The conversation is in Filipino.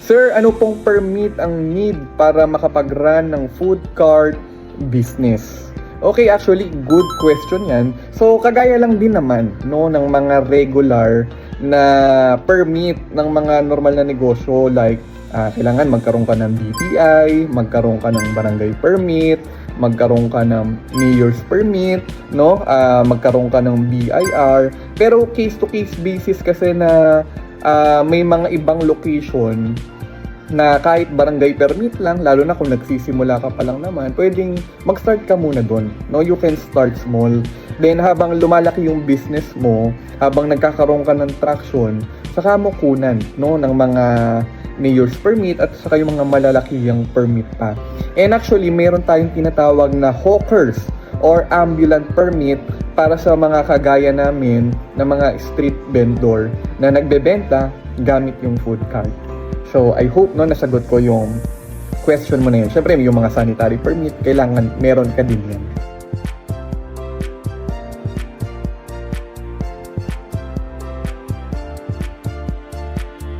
Sir, ano pong permit ang need para makapag-run ng food cart business? Okay, actually, good question yan. So, kagaya lang din naman, no, ng mga regular na permit ng mga normal na negosyo like kailangan magkaroon ka ng BPI, magkaroon ka ng barangay permit, magkaroon ka ng mayor's permit, no? Magkaroon ka ng BIR. Pero case to case basis kasi na may mga ibang location na kahit barangay permit lang, lalo na kung nagsisimula ka pa lang naman, pwedeng mag-start ka muna doon. No? You can start small. Then habang lumalaki yung business mo, habang nagkakaroon ka ng traction, saka mo kunan, no, ng mga mayor's permit at saka yung mga malalakihang permit pa. And actually, meron tayong tinatawag na hawkers or ambulant permit para sa mga kagaya namin na mga street vendor na nagbebenta gamit yung food cart. So, I hope no nasagot ko yung question mo na yun. Syempre, yung mga sanitary permit, kailangan meron ka din yan.